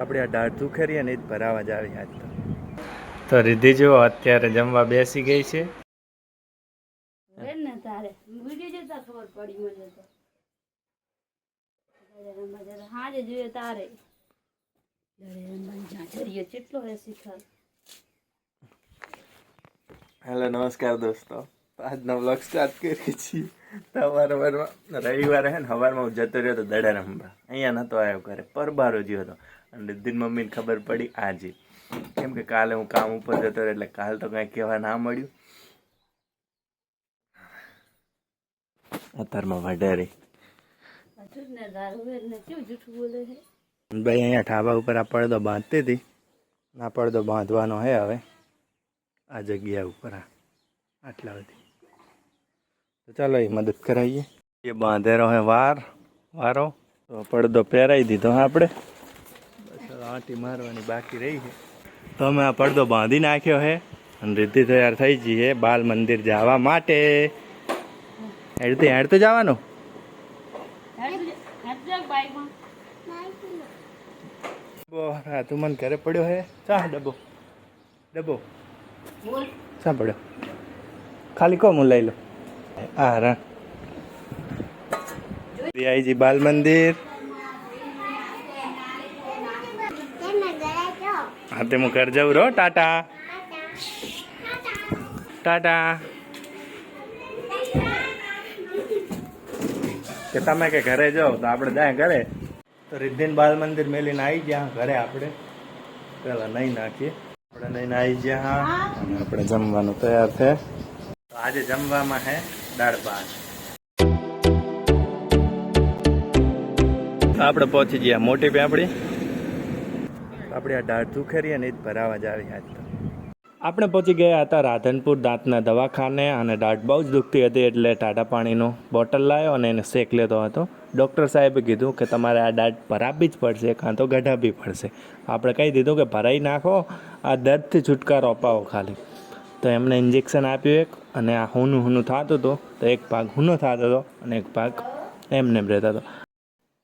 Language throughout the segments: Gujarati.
આપણે આ દાળ સુખેરી અને જ ભરાવા જ આવી આજ તો રીધિ જો અત્યારે જમવા બેસી ગઈ છે. તારે વિડીયો જોતા ખબર પડી મને તો હાજે જોઈએ તારે કેટલો હે શીખર. હેલો નમસ્કાર દોસ્તો, આજનો વ્લોગ સ્ટાર્ટ કરીએ છીએ. સવારમાં રવિવારે હે ને સવારમાં હું જતો રહ્યો હતો દડા રમવા. અહીંયા નહોતો આવ્યો ઘરે, પરબારો જ્યો હતો. અને રિદ્ધિની મમ્મીને ખબર પડી આજે, કેમ કે કાલે હું કામ ઉપર જતો રહ્યો એટલે કાલ તો કાંઈ કહેવા ના મળ્યું. અત્યારમાં વધારે ભાઈ અહીંયા ઢાબા ઉપર આ પડદો બાંધતી હતી. આ પડદો બાંધવાનો હે હવે આ જગ્યા ઉપર આટલા બધી. તો ચાલો એ મદદ કરાવીએ. એ બાંધેલો હે વારો તો પડદો પહેરાવી દીધો આપણે. બસ આંટી મારવાની બાકી રહી છે. તો અમે આ પડદો બાંધી નાખ્યો છે અને રીતિ તૈયાર થઈ ગઈ છે બાલ મંદિર જવા માટે. હેડતે જવાનું. તું મને ઘરે પડ્યો હે ચા ડબ્બો શા પડ્યો ખાલી કોમ હું લઈ લો. હા રા આઈજી બાલ મંદિર. હા તે હું ઘર જાઉં રો. ટાટા ટાટા. કે તમે કે ઘરે જાઓ તો આપણે જાય ઘરે. તો રિદ્ધિન બાલ મંદિર મેલીને આવી ગયા ઘરે. આપણે પેલા નહીં નાખીએ. આપણે નહીં આવી ગયા અને આપણે જમવાનું તૈયાર છે. તો આજે જમવામાં છે દાળ ભાત. આપણે પહોંચી ગયા મોટી આપણી આ દાળ સુખેરી અને જ ભરાવા જ આવી આજ તો. આપણે પહોંચી ગયા હતા રાધનપુર દાંતના દવાખાને અને દાઢ બહુ જ દુખતી હતી એટલે ટાટા પાણીનો બોટલ લાવ્યો અને એને શેક લેતો હતો. ડૉક્ટર સાહેબે કીધું કે તમારે આ દાઢ ભરાવવી જ પડશે કાં તો ગઢાવવી પડશે. આપણે કહી દીધું કે ભરાઈ નાખો, આ દર્દથી છુટકારો અપાવો ખાલી. તો એમને ઇન્જેક્શન આપ્યું એક, અને આ હુનું થતું હતું તો એક ભાગ હુનો થતો હતો અને એક ભાગ એમને રહેતો હતો.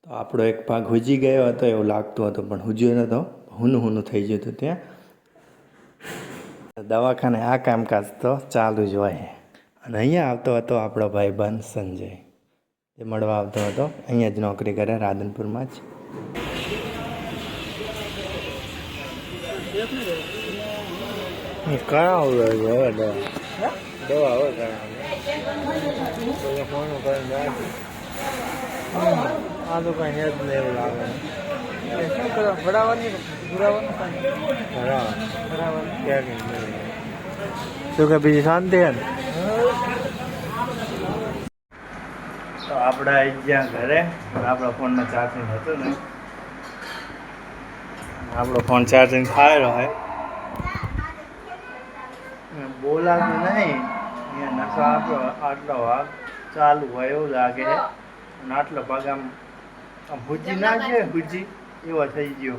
તો આપણો એક ભાગ હુજી ગયો હતો એવું લાગતું હતું પણ હુજ્યો નહોતો, હુનું થઈ ગયું હતું. ત્યાં દવાખાને આ કામકાજ તો ચાલુ જ હોય. અને અહીંયા આવતો હતો આપણો ભાઈબંધ સંજય, એ મળવા આવતો હતો. અહીંયા જ નોકરી કરે રાધનપુરમાં જ. કરાવું દવા હોય આ તો કઈ હેજ નહીં એવું લાગે. શું કરવા ભરાવાની શું કે બીજી શાંતિ હે ને. તો આપણે આવી ગયા ઘરે. આપણા ફોનમાં ચાર્જિંગ હતું ને, આપણો ફોન ચાર્જિંગ થયેલો હોય. બોલાતું નહીં અહીંયા નશો આપણો આટલો ભાગ ચાલુ હોય એવું લાગે છે. અને આટલો ભાગ આમ ભૂજી ના છે, ભૂજી એવો થઈ ગયો.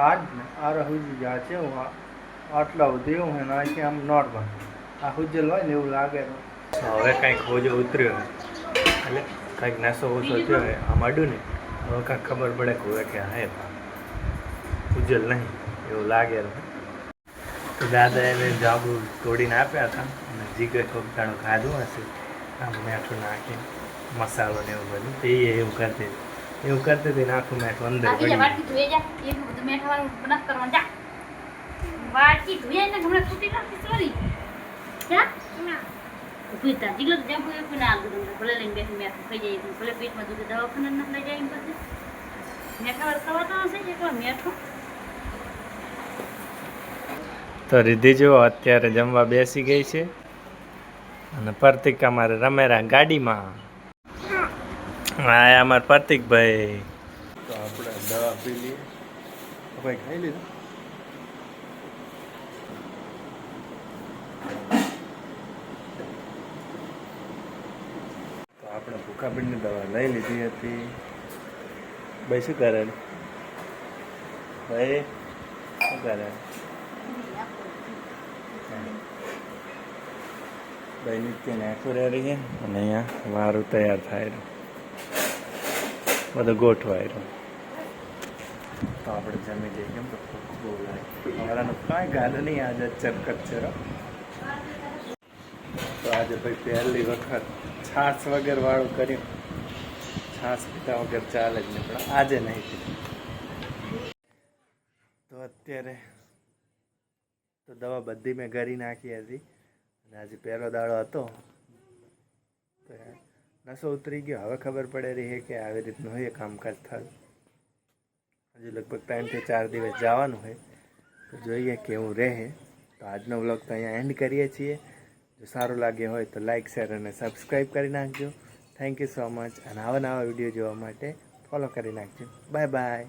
આજ ને આરો હુજી ગયા છે. હું આટલા સુધી હું નાખી આમ નોર્મલ આ હુજેલ હોય ને એવું લાગે. તો હવે કંઈક હોજો ઉતર્યો એટલે કંઈક નશો ઓછો થયો હોય આમ અડું ને હવે કાંઈક ખબર પડે કે હવે કે હે હુજેલ નહીં એવું લાગે. તો દાદા એને જાબુ તોડીને આપ્યા હતા અને જીગર ખોબટાણું ખાધું હશે આમ મેઠું નાખીને મસાલો ને એવું બધું. તે એવું કરતી હતી ને આખું મેઠું અંદર પડી. તો રીધિ જો અત્યારે જમવા બેસી ગઈ છે અને પ્રતિક અમારે રમેરા ગાડીમાં. હા અમારે પ્રતિકભાઈ. તો આપણે દવા પી લઈએ. ભાઈ ખાઈ લીધું. તો આપણે ભૂખાપીડની દવા લઈ લીધી હતી. ભાઈ શું કરે ભાઈ શું કરે ભાઈ નિત્યને આખું રહી છે અને અહીંયા વારું તૈયાર થાય. બધું ગોઠવાય તો આપણે જમી લઈએ કેમ તો ભૂખ બહુ લાગે અમારાનું કાંઈ ગાલ નહીં આજે ચરકટ છે હો. તો આજે ભાઈ પહેલી વખત છાશ વગર વાળું કર્યું. છાશ પીતા વગર ચાલે જ નહીં પણ આજે નહીં પીધું. તો અત્યારે તો દવા બધી મેં ઘરી નાખી હતી અને આજે પહેલો દાડો હતો તો નસો ઉતરી ગયો. હવે ખબર પડે રહી કે આવી રીતનું હોય કામકાજ થયું. હજુ લગભગ 3 થી 4 દિવસ જવાનું હોય તો જોઈએ કેવું રહે. તો આજનો વ્લોગ તો અહીંયા એન્ડ કરીએ છીએ. જો સારું લાગે હોય તો લાઇક શેર અને સબસ્ક્રાઈબ કરી નાખજો. થેન્ક યુ સો મચ અને આવા નવા વિડીયો જોવા માટે ફોલો કરી નાખજો. Bye bye.